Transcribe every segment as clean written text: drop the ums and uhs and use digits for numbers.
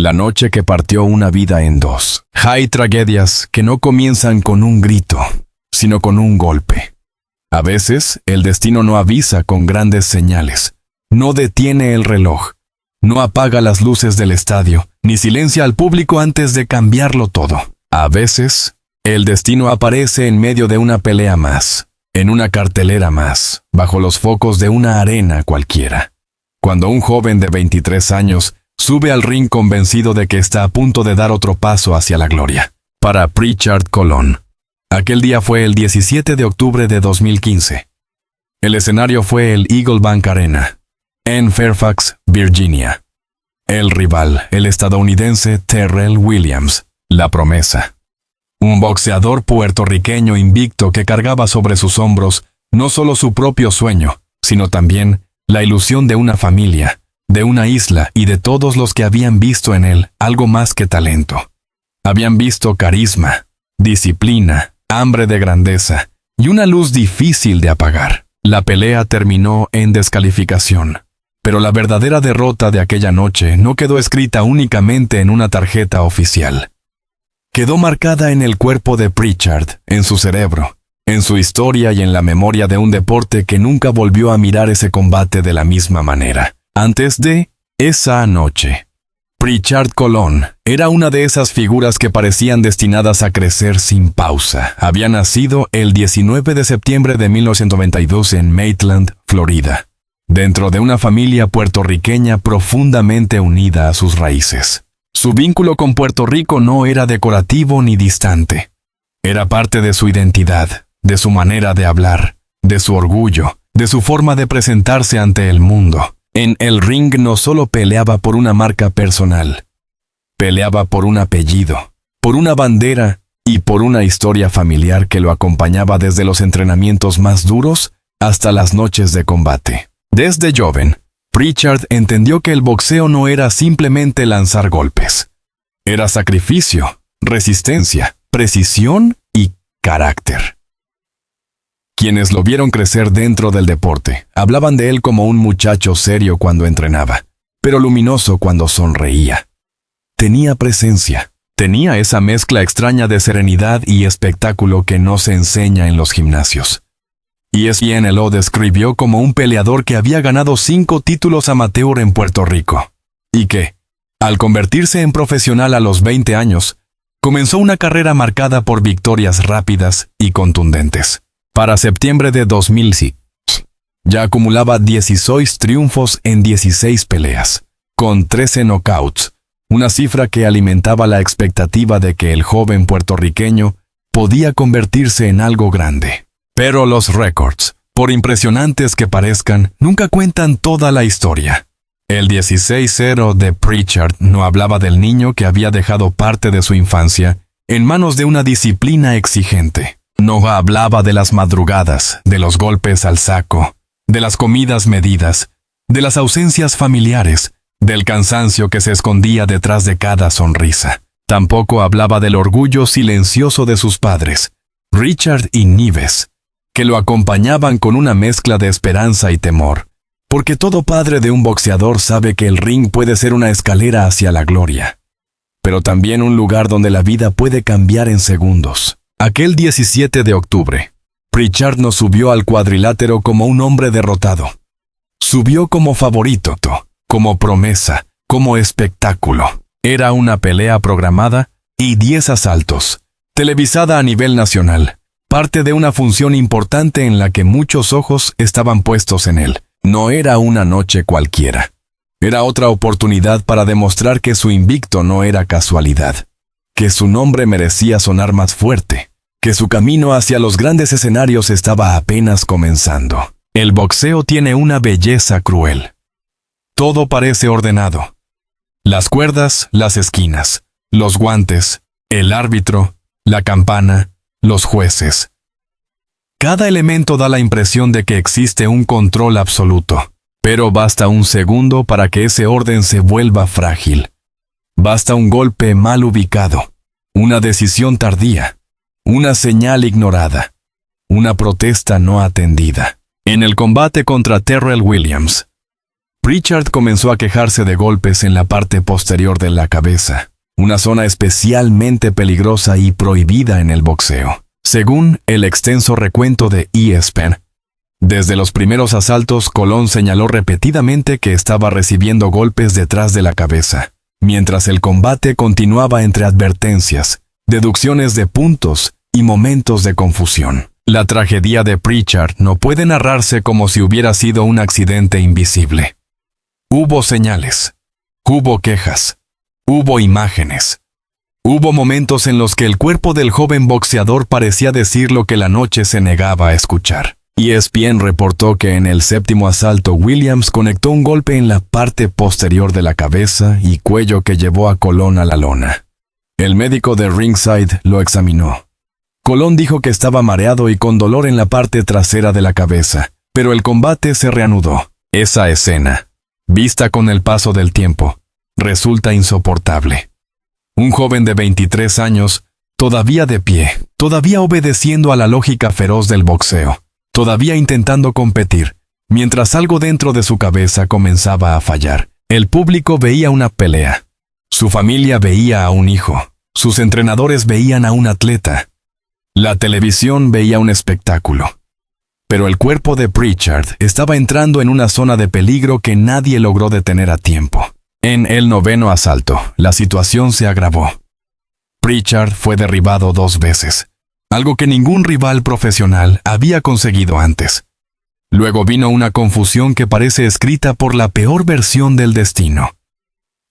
La noche que partió una vida en dos. Hay tragedias que no comienzan con un grito, sino con un golpe. A veces, el destino no avisa con grandes señales, no detiene el reloj, no apaga las luces del estadio, ni silencia al público antes de cambiarlo todo. A veces, el destino aparece en medio de una pelea más, en una cartelera más, bajo los focos de una arena cualquiera. Cuando un joven de 23 años sube al ring convencido de que está a punto de dar otro paso hacia la gloria. Para Pritchard Colón. Aquel día fue el 17 de octubre de 2015. El escenario fue el Eagle Bank Arena, en Fairfax, Virginia. El rival, el estadounidense Terrell Williams, la promesa. Un boxeador puertorriqueño invicto que cargaba sobre sus hombros no solo su propio sueño, sino también la ilusión de una familia, de una isla y de todos los que habían visto en él algo más que talento. Habían visto carisma, disciplina, hambre de grandeza y una luz difícil de apagar. La pelea terminó en descalificación, pero la verdadera derrota de aquella noche no quedó escrita únicamente en una tarjeta oficial. Quedó marcada en el cuerpo de Pritchard, en su cerebro, en su historia y en la memoria de un deporte que nunca volvió a mirar ese combate de la misma manera. Antes de esa noche, Pritchard Colón era una de esas figuras que parecían destinadas a crecer sin pausa. Había nacido el 19 de septiembre de 1992 en Maitland, Florida, dentro de una familia puertorriqueña profundamente unida a sus raíces. Su vínculo con Puerto Rico no era decorativo ni distante. Era parte de su identidad, de su manera de hablar, de su orgullo, de su forma de presentarse ante el mundo. En el ring no solo peleaba por una marca personal, peleaba por un apellido, por una bandera y por una historia familiar que lo acompañaba desde los entrenamientos más duros hasta las noches de combate. Desde joven, Pritchard entendió que el boxeo no era simplemente lanzar golpes. Era sacrificio, resistencia, precisión y carácter. Quienes lo vieron crecer dentro del deporte hablaban de él como un muchacho serio cuando entrenaba, pero luminoso cuando sonreía. Tenía presencia, tenía esa mezcla extraña de serenidad y espectáculo que no se enseña en los gimnasios. ESPN lo describió como un peleador que había ganado 5 títulos amateur en Puerto Rico, y que, al convertirse en profesional a los 20 años, comenzó una carrera marcada por victorias rápidas y contundentes. Para septiembre de 2006, ya acumulaba 16 triunfos en 16 peleas, con 13 knockouts, una cifra que alimentaba la expectativa de que el joven puertorriqueño podía convertirse en algo grande. Pero los récords, por impresionantes que parezcan, nunca cuentan toda la historia. El 16-0 de Pritchard no hablaba del niño que había dejado parte de su infancia en manos de una disciplina exigente. No hablaba de las madrugadas, de los golpes al saco, de las comidas medidas, de las ausencias familiares, del cansancio que se escondía detrás de cada sonrisa. Tampoco hablaba del orgullo silencioso de sus padres, Richard y Nieves, que lo acompañaban con una mezcla de esperanza y temor, porque todo padre de un boxeador sabe que el ring puede ser una escalera hacia la gloria, pero también un lugar donde la vida puede cambiar en segundos. Aquel 17 de octubre, Pritchard no subió al cuadrilátero como un hombre derrotado. Subió como favorito, como promesa, como espectáculo. Era una pelea programada y 10 asaltos, televisada a nivel nacional, parte de una función importante en la que muchos ojos estaban puestos en él. No era una noche cualquiera. Era otra oportunidad para demostrar que su invicto no era casualidad, que su nombre merecía sonar más fuerte, que su camino hacia los grandes escenarios estaba apenas comenzando. El boxeo tiene una belleza cruel. Todo parece ordenado. Las cuerdas, las esquinas, los guantes, el árbitro, la campana, los jueces. Cada elemento da la impresión de que existe un control absoluto, pero basta un segundo para que ese orden se vuelva frágil. Basta un golpe mal ubicado, una decisión tardía, una señal ignorada, una protesta no atendida. En el combate contra Terrell Williams, Pritchard comenzó a quejarse de golpes en la parte posterior de la cabeza, una zona especialmente peligrosa y prohibida en el boxeo. Según el extenso recuento de ESPN, desde los primeros asaltos, Colón señaló repetidamente que estaba recibiendo golpes detrás de la cabeza, mientras el combate continuaba entre advertencias, deducciones de puntos y momentos de confusión. La tragedia de Pritchard no puede narrarse como si hubiera sido un accidente invisible. Hubo señales, hubo quejas, hubo imágenes. Hubo momentos en los que el cuerpo del joven boxeador parecía decir lo que la noche se negaba a escuchar. ESPN reportó que en el séptimo asalto Williams conectó un golpe en la parte posterior de la cabeza y cuello que llevó a Colón a la lona. El médico de ringside lo examinó. Colón dijo que estaba mareado y con dolor en la parte trasera de la cabeza, pero el combate se reanudó. Esa escena, vista con el paso del tiempo, resulta insoportable. Un joven de 23 años, todavía de pie, todavía obedeciendo a la lógica feroz del boxeo, todavía intentando competir, mientras algo dentro de su cabeza comenzaba a fallar. El público veía una pelea. Su familia veía a un hijo. Sus entrenadores veían a un atleta. La televisión veía un espectáculo. Pero el cuerpo de Pritchard estaba entrando en una zona de peligro que nadie logró detener a tiempo. En el noveno asalto, la situación se agravó. Pritchard fue derribado 2 veces, algo que ningún rival profesional había conseguido antes. Luego vino una confusión que parece escrita por la peor versión del destino.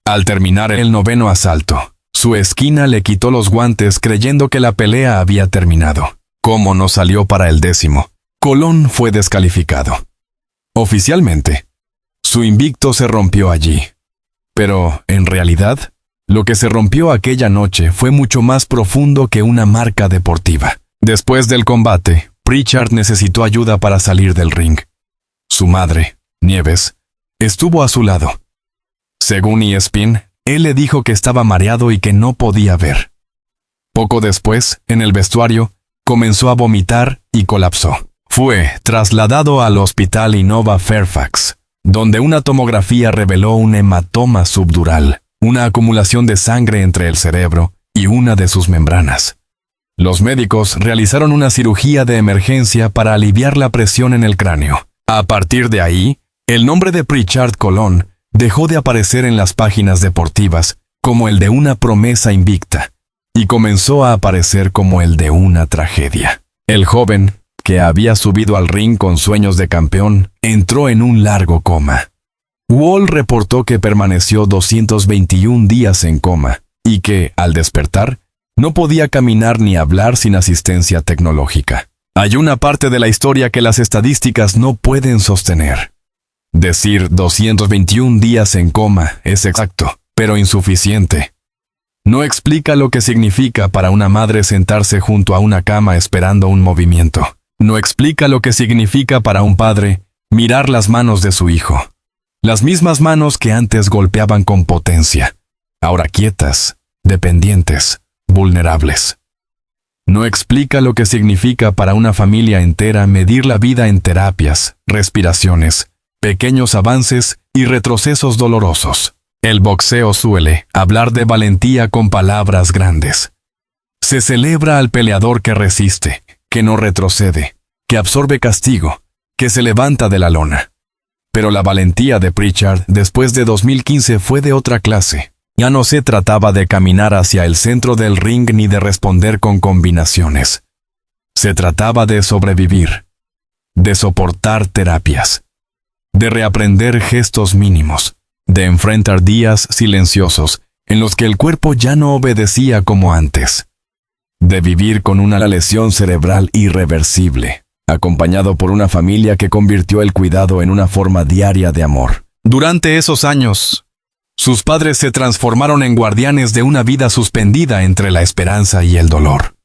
Al terminar el noveno asalto, su esquina le quitó los guantes creyendo que la pelea había terminado. Como no salió para el 10º, Colón fue descalificado. Oficialmente, su invicto se rompió allí. Pero, en realidad, lo que se rompió aquella noche fue mucho más profundo que una marca deportiva. Después del combate, Pritchard necesitó ayuda para salir del ring. Su madre, Nieves, estuvo a su lado. Según ESPN, él le dijo que estaba mareado y que no podía ver. Poco después, en el vestuario, comenzó a vomitar y colapsó. Fue trasladado al Hospital Innova Fairfax, donde una tomografía reveló un hematoma subdural, una acumulación de sangre entre el cerebro y una de sus membranas. Los médicos realizaron una cirugía de emergencia para aliviar la presión en el cráneo. A partir de ahí, el nombre de Pritchard Colón dejó de aparecer en las páginas deportivas como el de una promesa invicta y comenzó a aparecer como el de una tragedia. El joven, que había subido al ring con sueños de campeón, entró en un largo coma. Wall reportó que permaneció 221 días en coma y que, al despertar, no podía caminar ni hablar sin asistencia tecnológica. Hay una parte de la historia que las estadísticas no pueden sostener. Decir 221 días en coma es exacto, pero insuficiente. No explica lo que significa para una madre sentarse junto a una cama esperando un movimiento. No explica lo que significa para un padre mirar las manos de su hijo. Las mismas manos que antes golpeaban con potencia, ahora quietas, dependientes, vulnerables. No explica lo que significa para una familia entera medir la vida en terapias, respiraciones, pequeños avances y retrocesos dolorosos. El boxeo suele hablar de valentía con palabras grandes. Se celebra al peleador que resiste, que no retrocede, que absorbe castigo, que se levanta de la lona. Pero la valentía de Pritchard después de 2015 fue de otra clase. Ya no se trataba de caminar hacia el centro del ring ni de responder con combinaciones. Se trataba de sobrevivir, de soportar terapias, de reaprender gestos mínimos, de enfrentar días silenciosos en los que el cuerpo ya no obedecía como antes, de vivir con una lesión cerebral irreversible, acompañado por una familia que convirtió el cuidado en una forma diaria de amor. Durante esos años, sus padres se transformaron en guardianes de una vida suspendida entre la esperanza y el dolor.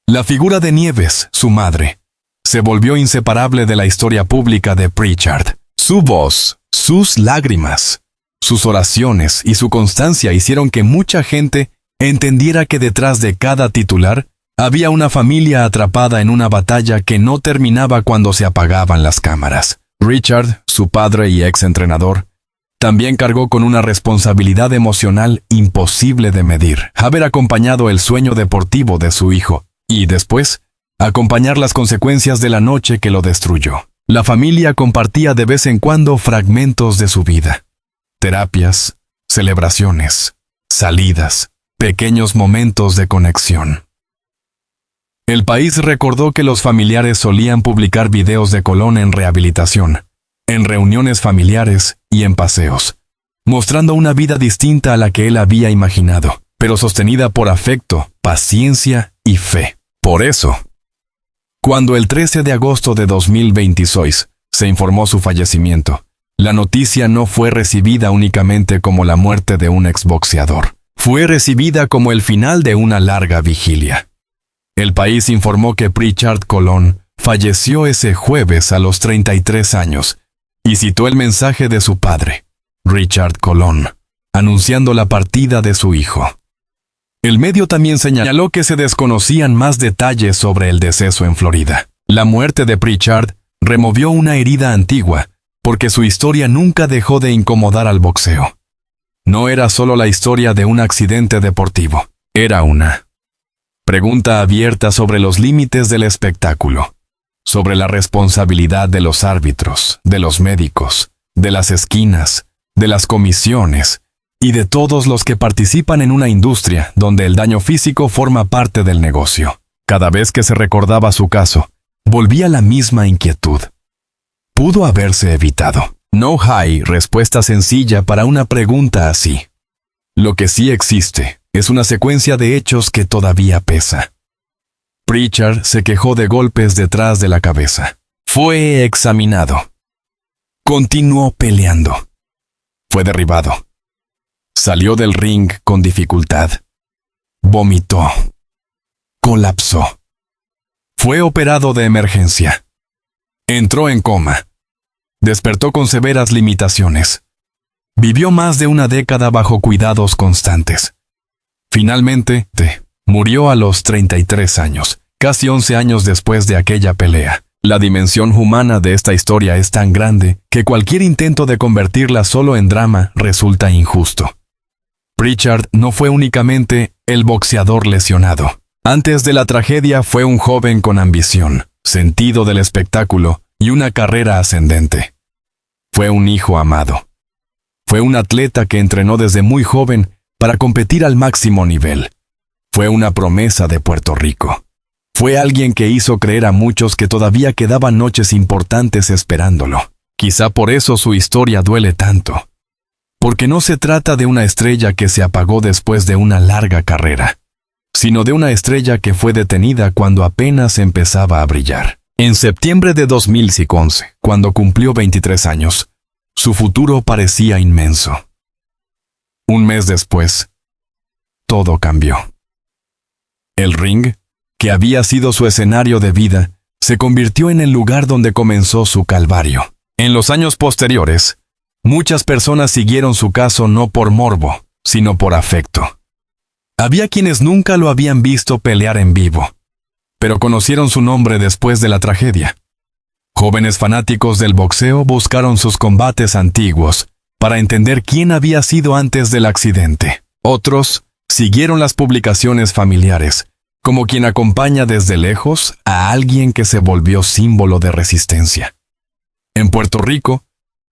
La figura de Nieves, su madre, se volvió inseparable de la historia pública de Pritchard. Su voz, sus lágrimas, sus oraciones y su constancia hicieron que mucha gente entendiera que detrás de cada titular había una familia atrapada en una batalla que no terminaba cuando se apagaban las cámaras. Richard, su padre y ex entrenador, también cargó con una responsabilidad emocional imposible de medir. Haber acompañado el sueño deportivo de su hijo y, después, acompañar las consecuencias de la noche que lo destruyó. La familia compartía de vez en cuando fragmentos de su vida. Terapias, celebraciones, salidas, pequeños momentos de conexión. El país recordó que los familiares solían publicar videos de Colón en rehabilitación, en reuniones familiares y en paseos, mostrando una vida distinta a la que él había imaginado, pero sostenida por afecto, paciencia y fe. Por eso, cuando el 13 de agosto de 2026 se informó su fallecimiento, la noticia no fue recibida únicamente como la muerte de un exboxeador. Fue recibida como el final de una larga vigilia. El país informó que Pritchard Colón falleció ese jueves a los 33 años y citó el mensaje de su padre, Richard Colón, anunciando la partida de su hijo. El medio también señaló que se desconocían más detalles sobre el deceso en Florida. La muerte de Pritchard removió una herida antigua, porque su historia nunca dejó de incomodar al boxeo. No era solo la historia de un accidente deportivo, era una pregunta abierta sobre los límites del espectáculo, sobre la responsabilidad de los árbitros, de los médicos, de las esquinas, de las comisiones y de todos los que participan en una industria donde el daño físico forma parte del negocio. Cada vez que se recordaba su caso, volvía la misma inquietud. Pudo haberse evitado. No hay respuesta sencilla para una pregunta así. Lo que sí existe es una secuencia de hechos que todavía pesa. Pritchard se quejó de golpes detrás de la cabeza. Fue examinado. Continuó peleando. Fue derribado. Salió del ring con dificultad. Vomitó. Colapsó. Fue operado de emergencia. Entró en coma. Despertó con severas limitaciones. Vivió más de una década bajo cuidados constantes. Finalmente, murió a los 33 años, casi 11 años después de aquella pelea. La dimensión humana de esta historia es tan grande que cualquier intento de convertirla solo en drama resulta injusto. Pritchard no fue únicamente el boxeador lesionado. Antes de la tragedia fue un joven con ambición, sentido del espectáculo y una carrera ascendente. Fue un hijo amado. Fue un atleta que entrenó desde muy joven para competir al máximo nivel. Fue una promesa de Puerto Rico. Fue alguien que hizo creer a muchos que todavía quedaban noches importantes esperándolo. Quizá por eso su historia duele tanto. Porque no se trata de una estrella que se apagó después de una larga carrera, sino de una estrella que fue detenida cuando apenas empezaba a brillar. En septiembre de 2011, cuando cumplió 23 años, su futuro parecía inmenso. Un mes después, todo cambió. El ring, que había sido su escenario de vida, se convirtió en el lugar donde comenzó su calvario. En los años posteriores, muchas personas siguieron su caso no por morbo, sino por afecto. Había quienes nunca lo habían visto pelear en vivo, pero conocieron su nombre después de la tragedia. Jóvenes fanáticos del boxeo buscaron sus combates antiguos para entender quién había sido antes del accidente. Otros siguieron las publicaciones familiares, como quien acompaña desde lejos a alguien que se volvió símbolo de resistencia. En Puerto Rico,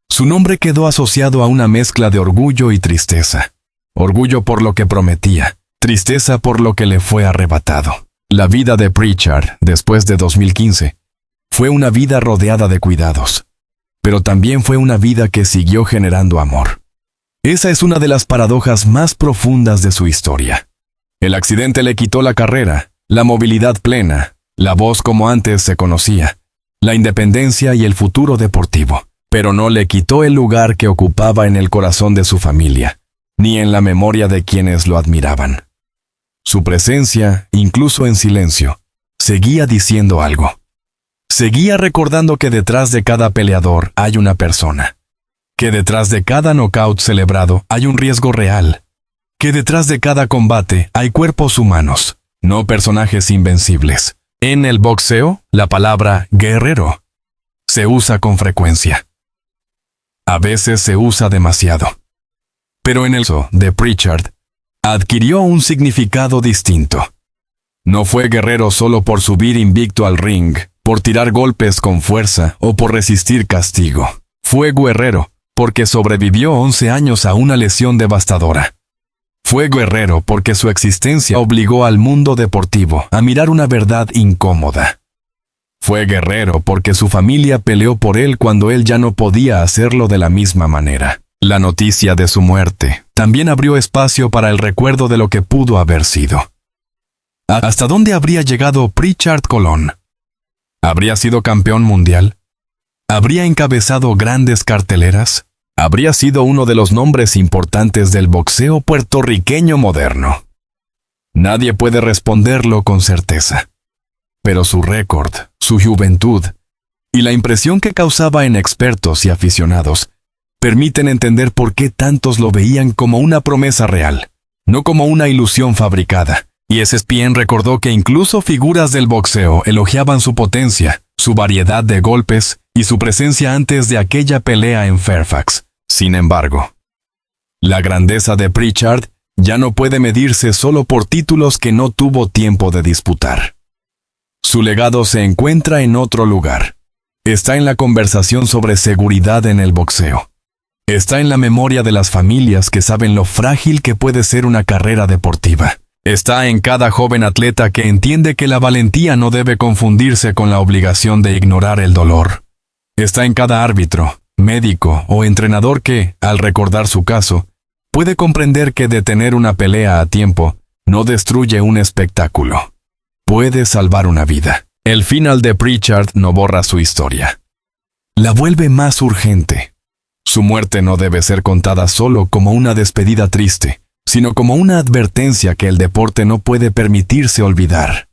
su nombre quedó asociado a una mezcla de orgullo y tristeza. Orgullo por lo que prometía, tristeza por lo que le fue arrebatado. La vida de Pritchard, después de 2015, fue una vida rodeada de cuidados, pero también fue una vida que siguió generando amor. Esa es una de las paradojas más profundas de su historia. El accidente le quitó la carrera, la movilidad plena, la voz como antes se conocía, la independencia y el futuro deportivo, pero no le quitó el lugar que ocupaba en el corazón de su familia, ni en la memoria de quienes lo admiraban. Su presencia, incluso en silencio, seguía diciendo algo. Seguía recordando que detrás de cada peleador hay una persona, que detrás de cada knockout celebrado hay un riesgo real, que detrás de cada combate hay cuerpos humanos, no personajes invencibles. En el boxeo, la palabra guerrero se usa con frecuencia. A veces se usa demasiado. Pero en el caso de Prichard, adquirió un significado distinto. No fue guerrero solo por subir invicto al ring, por tirar golpes con fuerza o por resistir castigo. Fue guerrero porque sobrevivió 11 años a una lesión devastadora. Fue guerrero porque su existencia obligó al mundo deportivo a mirar una verdad incómoda. Fue guerrero porque su familia peleó por él cuando él ya no podía hacerlo de la misma manera. La noticia de su muerte también abrió espacio para el recuerdo de lo que pudo haber sido. ¿Hasta dónde habría llegado Prichard Colón? ¿Habría sido campeón mundial? ¿Habría encabezado grandes carteleras? ¿Habría sido uno de los nombres importantes del boxeo puertorriqueño moderno? Nadie puede responderlo con certeza. Pero su récord, su juventud y la impresión que causaba en expertos y aficionados permiten entender por qué tantos lo veían como una promesa real, no como una ilusión fabricada. Y ESPN recordó que incluso figuras del boxeo elogiaban su potencia, su variedad de golpes y su presencia antes de aquella pelea en Fairfax. Sin embargo, la grandeza de Prichard ya no puede medirse solo por títulos que no tuvo tiempo de disputar. Su legado se encuentra en otro lugar. Está en la conversación sobre seguridad en el boxeo. Está en la memoria de las familias que saben lo frágil que puede ser una carrera deportiva. Está en cada joven atleta que entiende que la valentía no debe confundirse con la obligación de ignorar el dolor. Está en cada árbitro, médico o entrenador que, al recordar su caso, puede comprender que detener una pelea a tiempo no destruye un espectáculo. Puede salvar una vida. El final de Prichard no borra su historia. La vuelve más urgente. Su muerte no debe ser contada solo como una despedida triste, sino como una advertencia que el deporte no puede permitirse olvidar.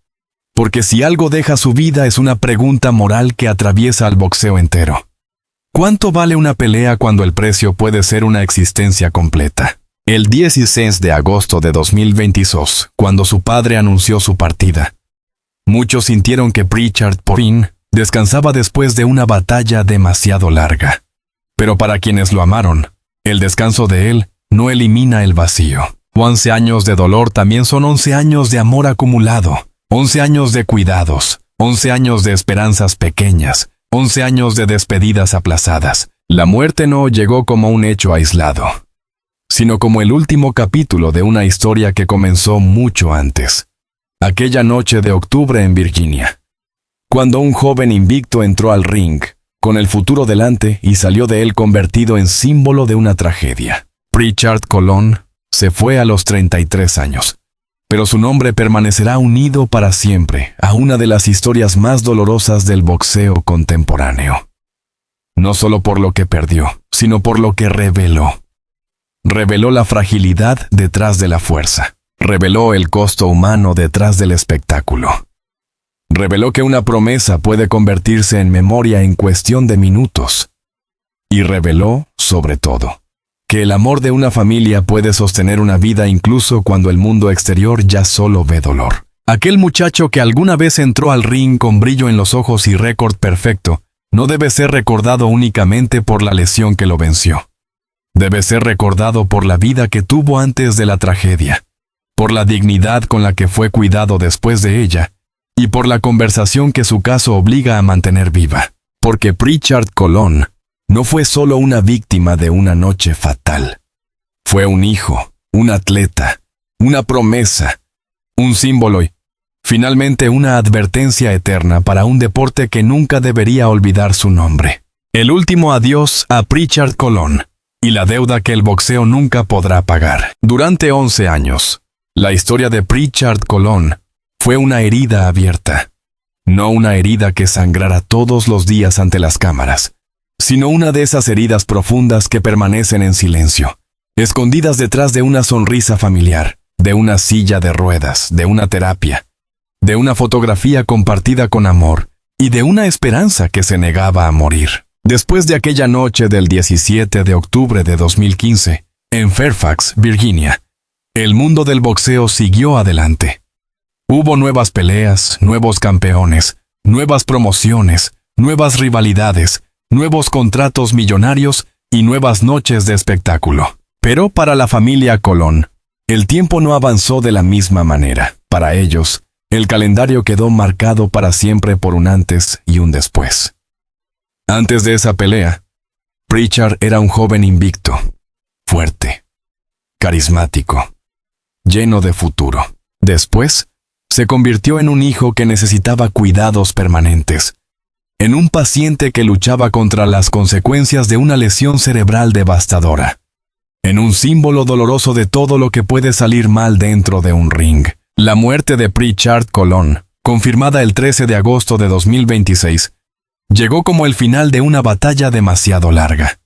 Porque si algo deja su vida es una pregunta moral que atraviesa al boxeo entero. ¿Cuánto vale una pelea cuando el precio puede ser una existencia completa? El 16 de agosto de 2022, cuando su padre anunció su partida, muchos sintieron que Prichard por fin descansaba después de una batalla demasiado larga. Pero para quienes lo amaron, el descanso de él no elimina el vacío. 11 años de dolor también son 11 años de amor acumulado, 11 años de cuidados, 11 años de esperanzas pequeñas, 11 años de despedidas aplazadas. La muerte no llegó como un hecho aislado, sino como el último capítulo de una historia que comenzó mucho antes. Aquella noche de octubre en Virginia, cuando un joven invicto entró al ring, con el futuro delante y salió de él convertido en símbolo de una tragedia. Prichard Colón se fue a los 33 años, pero su nombre permanecerá unido para siempre a una de las historias más dolorosas del boxeo contemporáneo. No solo por lo que perdió, sino por lo que reveló. Reveló la fragilidad detrás de la fuerza. Reveló el costo humano detrás del espectáculo. Reveló que una promesa puede convertirse en memoria en cuestión de minutos. Y reveló, sobre todo, que el amor de una familia puede sostener una vida incluso cuando el mundo exterior ya solo ve dolor. Aquel muchacho que alguna vez entró al ring con brillo en los ojos y récord perfecto, no debe ser recordado únicamente por la lesión que lo venció. Debe ser recordado por la vida que tuvo antes de la tragedia, por la dignidad con la que fue cuidado después de ella, y por la conversación que su caso obliga a mantener viva. Porque Prichard Colón no fue solo una víctima de una noche fatal. Fue un hijo, un atleta, una promesa, un símbolo y, finalmente, una advertencia eterna para un deporte que nunca debería olvidar su nombre. El último adiós a Prichard Colón, y la deuda que el boxeo nunca podrá pagar. Durante 11 años, la historia de Prichard Colón fue una herida abierta. No una herida que sangrara todos los días ante las cámaras, sino una de esas heridas profundas que permanecen en silencio, escondidas detrás de una sonrisa familiar, de una silla de ruedas, de una terapia, de una fotografía compartida con amor y de una esperanza que se negaba a morir. Después de aquella noche del 17 de octubre de 2015, en Fairfax, Virginia, el mundo del boxeo siguió adelante. Hubo nuevas peleas, nuevos campeones, nuevas promociones, nuevas rivalidades, nuevos contratos millonarios y nuevas noches de espectáculo. Pero para la familia Colón, el tiempo no avanzó de la misma manera. Para ellos, el calendario quedó marcado para siempre por un antes y un después. Antes de esa pelea, Pritchard era un joven invicto, fuerte, carismático, lleno de futuro. Después, se convirtió en un hijo que necesitaba cuidados permanentes, en un paciente que luchaba contra las consecuencias de una lesión cerebral devastadora, en un símbolo doloroso de todo lo que puede salir mal dentro de un ring. La muerte de Pritchard Colón, confirmada el 13 de agosto de 2026, llegó como el final de una batalla demasiado larga.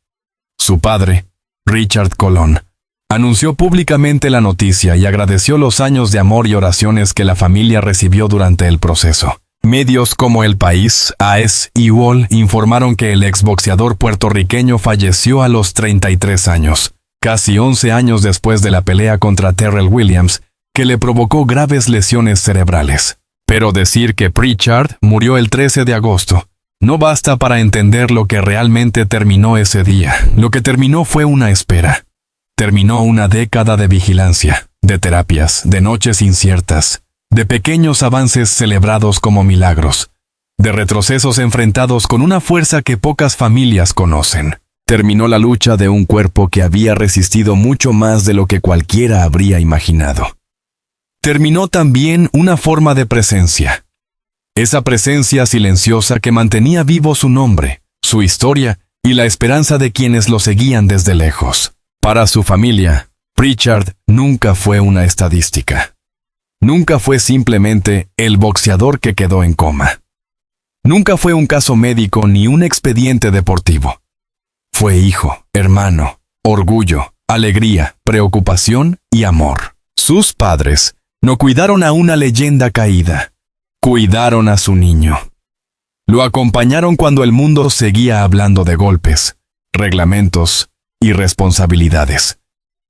Su padre, Richard Colón, anunció públicamente la noticia y agradeció los años de amor y oraciones que la familia recibió durante el proceso. Medios como El País, AES y UOL informaron que el exboxeador puertorriqueño falleció a los 33 años, casi 11 años después de la pelea contra Terrell Williams, que le provocó graves lesiones cerebrales. Pero decir que Pritchard murió el 13 de agosto no basta para entender lo que realmente terminó ese día. Lo que terminó fue una espera. Terminó una década de vigilancia, de terapias, de noches inciertas, de pequeños avances celebrados como milagros, de retrocesos enfrentados con una fuerza que pocas familias conocen. Terminó la lucha de un cuerpo que había resistido mucho más de lo que cualquiera habría imaginado. Terminó también una forma de presencia. Esa presencia silenciosa que mantenía vivo su nombre, su historia y la esperanza de quienes lo seguían desde lejos. Para su familia, Pritchard nunca fue una estadística. Nunca fue simplemente el boxeador que quedó en coma. Nunca fue un caso médico ni un expediente deportivo. Fue hijo, hermano, orgullo, alegría, preocupación y amor. Sus padres no cuidaron a una leyenda caída. Cuidaron a su niño. Lo acompañaron cuando el mundo seguía hablando de golpes, reglamentos y responsabilidades.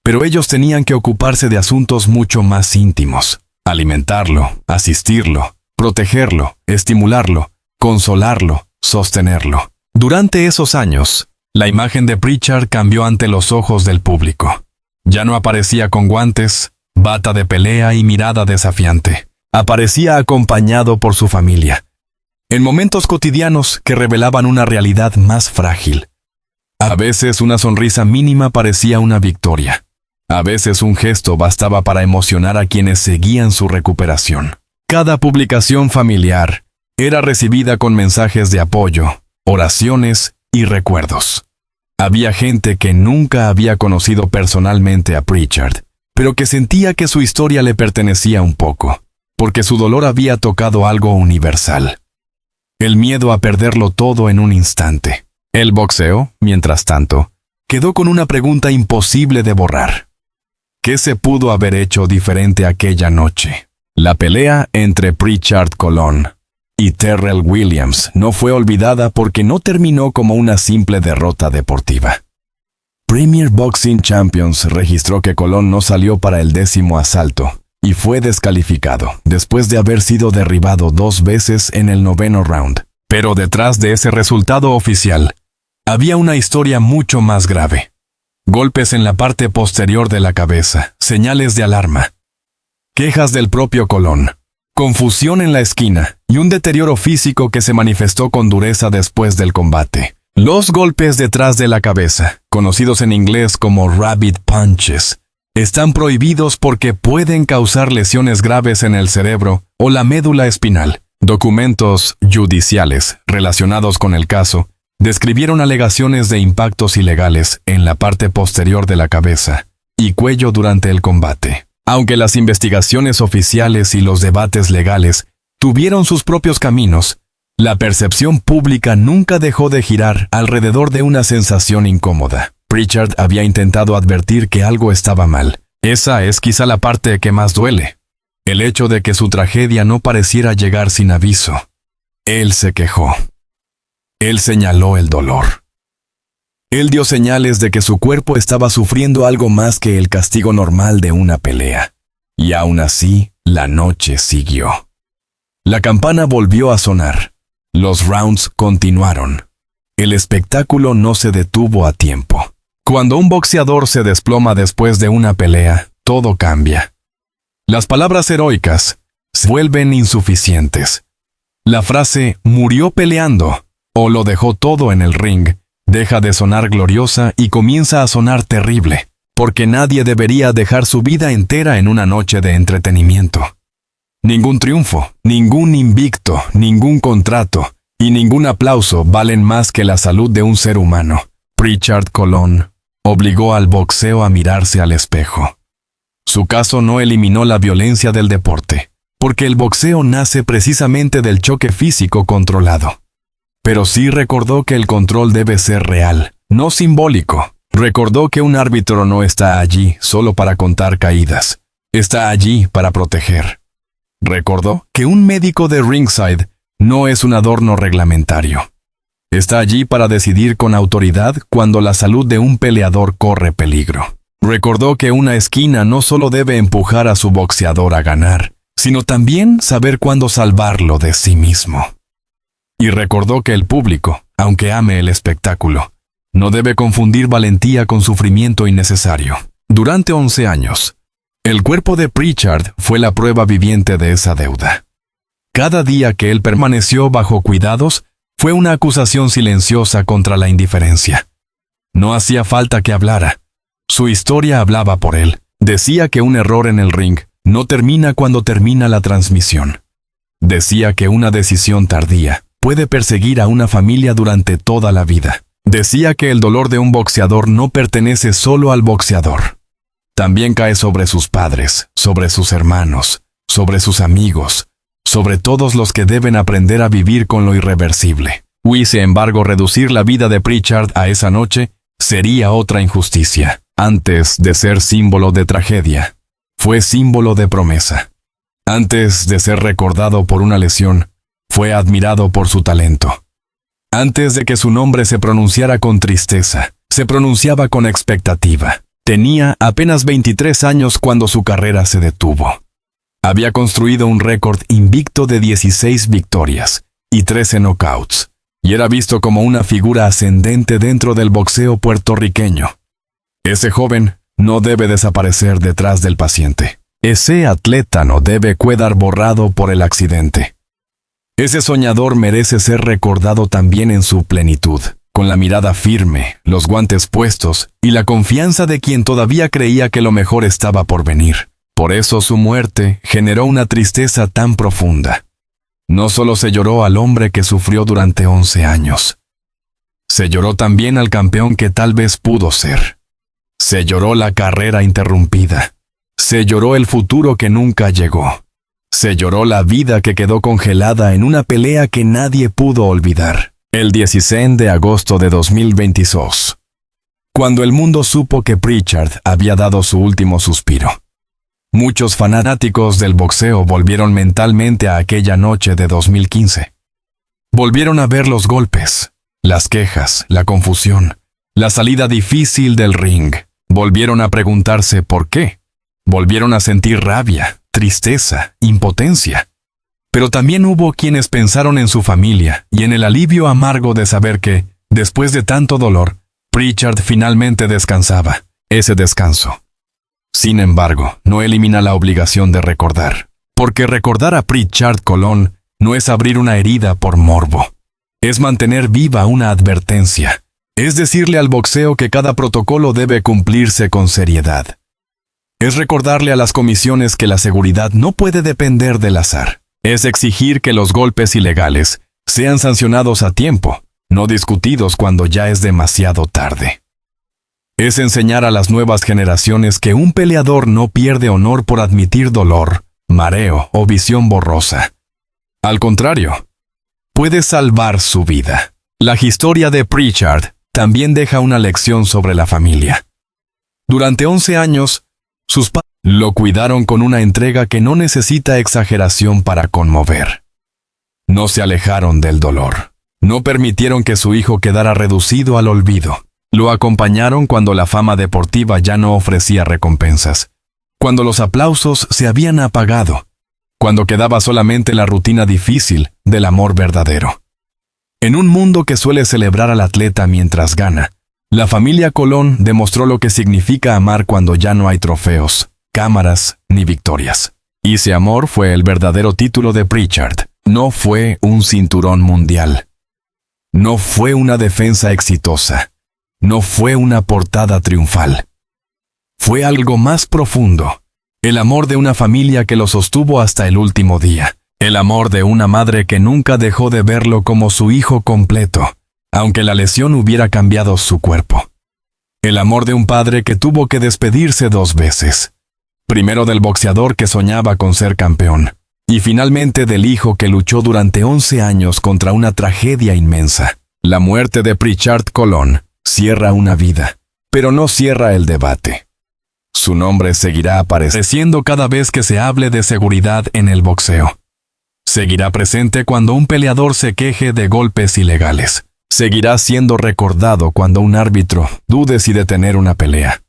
Pero ellos tenían que ocuparse de asuntos mucho más íntimos. Alimentarlo, asistirlo, protegerlo, estimularlo, consolarlo, sostenerlo. Durante esos años, la imagen de Pritchard cambió ante los ojos del público. Ya no aparecía con guantes, bata de pelea y mirada desafiante. Aparecía acompañado por su familia, en momentos cotidianos que revelaban una realidad más frágil. A veces una sonrisa mínima parecía una victoria. A veces un gesto bastaba para emocionar a quienes seguían su recuperación. Cada publicación familiar era recibida con mensajes de apoyo, oraciones y recuerdos. Había gente que nunca había conocido personalmente a Pritchard, pero que sentía que su historia le pertenecía un poco, porque su dolor había tocado algo universal. El miedo a perderlo todo en un instante. El boxeo, mientras tanto, quedó con una pregunta imposible de borrar. ¿Qué se pudo haber hecho diferente aquella noche? La pelea entre Pritchard Colón y Terrell Williams no fue olvidada porque no terminó como una simple derrota deportiva. Premier Boxing Champions registró que Colón no salió para el 10º asalto y fue descalificado después de haber sido derribado 2 veces en el 9º round. Pero detrás de ese resultado oficial, había una historia mucho más grave. Golpes en la parte posterior de la cabeza, señales de alarma, quejas del propio Colón, confusión en la esquina y un deterioro físico que se manifestó con dureza después del combate. Los golpes detrás de la cabeza, conocidos en inglés como rabbit punches, están prohibidos porque pueden causar lesiones graves en el cerebro o la médula espinal. Documentos judiciales relacionados con el caso describieron alegaciones de impactos ilegales en la parte posterior de la cabeza y cuello durante el combate. Aunque las investigaciones oficiales y los debates legales tuvieron sus propios caminos, la percepción pública nunca dejó de girar alrededor de una sensación incómoda. Pritchard había intentado advertir que algo estaba mal. Esa es quizá la parte que más duele. El hecho de que su tragedia no pareciera llegar sin aviso. Él se quejó. Él señaló el dolor. Él dio señales de que su cuerpo estaba sufriendo algo más que el castigo normal de una pelea. Y aún así, la noche siguió. La campana volvió a sonar. Los rounds continuaron. el espectáculo no se detuvo a tiempo. Cuando un boxeador se desploma después de una pelea, todo cambia. Las palabras heroicas se vuelven insuficientes. La frase «murió peleando» o «lo dejó todo en el ring» deja de sonar gloriosa y comienza a sonar terrible, porque nadie debería dejar su vida entera en una noche de entretenimiento. Ningún triunfo, ningún invicto, ningún contrato y ningún aplauso valen más que la salud de un ser humano. Pritchard Colón obligó al boxeo a mirarse al espejo. Su caso no eliminó la violencia del deporte, porque el boxeo nace precisamente del choque físico controlado. Pero sí recordó que el control debe ser real, no simbólico. Recordó que un árbitro no está allí solo para contar caídas, está allí para proteger. Recordó que un médico de ringside no es un adorno reglamentario. Está allí para decidir con autoridad cuando la salud de un peleador corre peligro. Recordó que una esquina no solo debe empujar a su boxeador a ganar, sino también saber cuándo salvarlo de sí mismo. Y recordó que el público, aunque ame el espectáculo, no debe confundir valentía con sufrimiento innecesario. Durante 11 años, el cuerpo de Pritchard fue la prueba viviente de esa deuda. Cada día que él permaneció bajo cuidados fue una acusación silenciosa contra la indiferencia. No hacía falta que hablara. Su historia hablaba por él. Decía que un error en el ring no termina cuando termina la transmisión. Decía que una decisión tardía puede perseguir a una familia durante toda la vida. Decía que el dolor de un boxeador no pertenece solo al boxeador. También cae sobre sus padres, sobre sus hermanos, sobre sus amigos, sobre todos los que deben aprender a vivir con lo irreversible. Sin embargo, reducir la vida de Pritchard a esa noche sería otra injusticia. Antes de ser símbolo de tragedia, fue símbolo de promesa. Antes de ser recordado por una lesión, fue admirado por su talento. Antes de que su nombre se pronunciara con tristeza, se pronunciaba con expectativa. Tenía apenas 23 años cuando su carrera se detuvo. Había construido un récord invicto de 16 victorias y 13 knockouts, y era visto como una figura ascendente dentro del boxeo puertorriqueño. Ese joven no debe desaparecer detrás del paciente. Ese atleta no debe quedar borrado por el accidente. Ese soñador merece ser recordado también en su plenitud, con la mirada firme, los guantes puestos y la confianza de quien todavía creía que lo mejor estaba por venir. Por eso su muerte generó una tristeza tan profunda. No solo se lloró al hombre que sufrió durante 11 años. Se lloró también al campeón que tal vez pudo ser. Se lloró la carrera interrumpida. Se lloró el futuro que nunca llegó. Se lloró la vida que quedó congelada en una pelea que nadie pudo olvidar. El 16 de agosto de 2022. Cuando el mundo supo que Pritchard había dado su último suspiro. Muchos fanáticos del boxeo volvieron mentalmente a aquella noche de 2015. Volvieron a ver los golpes, las quejas, la confusión, la salida difícil del ring. Volvieron a preguntarse por qué. Volvieron a sentir rabia, tristeza, impotencia. Pero también hubo quienes pensaron en su familia y en el alivio amargo de saber que, después de tanto dolor, Pritchard finalmente descansaba. Ese descanso, sin embargo, no elimina la obligación de recordar. Porque recordar a Pritchard Colón no es abrir una herida por morbo. Es mantener viva una advertencia. Es decirle al boxeo que cada protocolo debe cumplirse con seriedad. Es recordarle a las comisiones que la seguridad no puede depender del azar. Es exigir que los golpes ilegales sean sancionados a tiempo, no discutidos cuando ya es demasiado tarde. Es enseñar a las nuevas generaciones que un peleador no pierde honor por admitir dolor, mareo o visión borrosa. Al contrario, puede salvar su vida. La historia de Pritchard también deja una lección sobre la familia. Durante 11 años, sus padres lo cuidaron con una entrega que no necesita exageración para conmover. No se alejaron del dolor. No permitieron que su hijo quedara reducido al olvido. Lo acompañaron cuando la fama deportiva ya no ofrecía recompensas, cuando los aplausos se habían apagado, cuando quedaba solamente la rutina difícil del amor verdadero. En un mundo que suele celebrar al atleta mientras gana, la familia Colón demostró lo que significa amar cuando ya no hay trofeos, cámaras ni victorias. Y ese amor fue el verdadero título de Pritchard. No fue un cinturón mundial. No fue una defensa exitosa. No fue una portada triunfal. Fue algo más profundo. El amor de una familia que lo sostuvo hasta el último día. El amor de una madre que nunca dejó de verlo como su hijo completo, aunque la lesión hubiera cambiado su cuerpo. El amor de un padre que tuvo que despedirse 2 veces. Primero del boxeador que soñaba con ser campeón, y finalmente del hijo que luchó durante 11 años contra una tragedia inmensa. La muerte de Pritchard Colón cierra una vida, pero no cierra el debate. Su nombre seguirá apareciendo cada vez que se hable de seguridad en el boxeo. Seguirá presente cuando un peleador se queje de golpes ilegales. Seguirá siendo recordado cuando un árbitro dude si detener una pelea.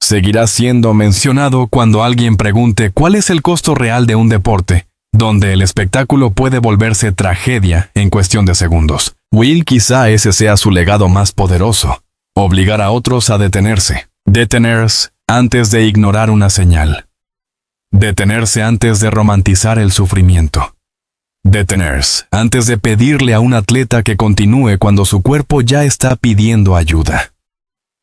Seguirá siendo mencionado cuando alguien pregunte cuál es el costo real de un deporte, donde el espectáculo puede volverse tragedia en cuestión de segundos. Quizá ese sea su legado más poderoso: obligar a otros a detenerse. Detenerse antes de ignorar una señal. Detenerse antes de romantizar el sufrimiento. Detenerse antes de pedirle a un atleta que continúe cuando su cuerpo ya está pidiendo ayuda.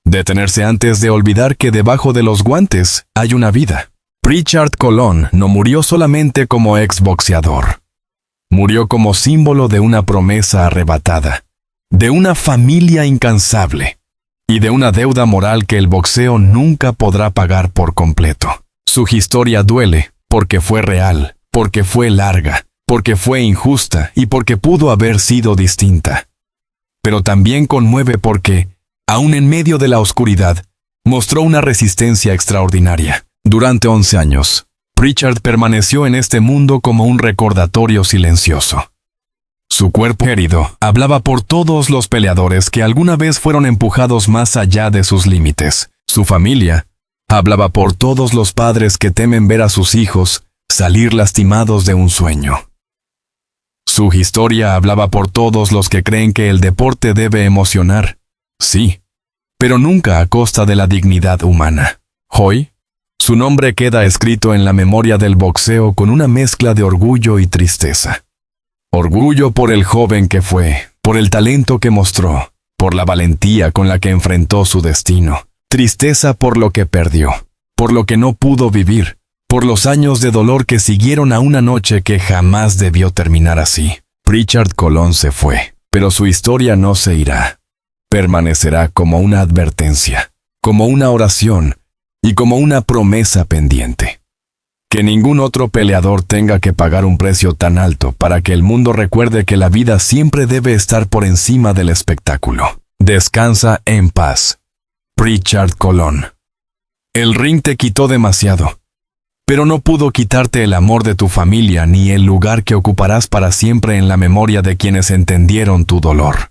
Detenerse antes de olvidar que debajo de los guantes hay una vida. Pritchard Colón no murió solamente como exboxeador. Murió como símbolo de una promesa arrebatada, de una familia incansable y de una deuda moral que el boxeo nunca podrá pagar por completo. Su historia duele porque fue real, porque fue larga, porque fue injusta y porque pudo haber sido distinta. Pero también conmueve porque, aún en medio de la oscuridad, mostró una resistencia extraordinaria. Durante 11 años, Pritchard permaneció en este mundo como un recordatorio silencioso. Su cuerpo herido hablaba por todos los peleadores que alguna vez fueron empujados más allá de sus límites. Su familia hablaba por todos los padres que temen ver a sus hijos salir lastimados de un sueño. Su historia hablaba por todos los que creen que el deporte debe emocionar, sí, pero nunca a costa de la dignidad humana. Hoy, su nombre queda escrito en la memoria del boxeo con una mezcla de orgullo y tristeza. Orgullo por el joven que fue, por el talento que mostró, por la valentía con la que enfrentó su destino. Tristeza por lo que perdió, por lo que no pudo vivir, por los años de dolor que siguieron a una noche que jamás debió terminar así. Pritchard Colón se fue, pero su historia no se irá. Permanecerá como una advertencia, como una oración y como una promesa pendiente. Que ningún otro peleador tenga que pagar un precio tan alto para que el mundo recuerde que la vida siempre debe estar por encima del espectáculo. Descansa en paz, Pritchard Colón. El ring te quitó demasiado, pero no pudo quitarte el amor de tu familia ni el lugar que ocuparás para siempre en la memoria de quienes entendieron tu dolor.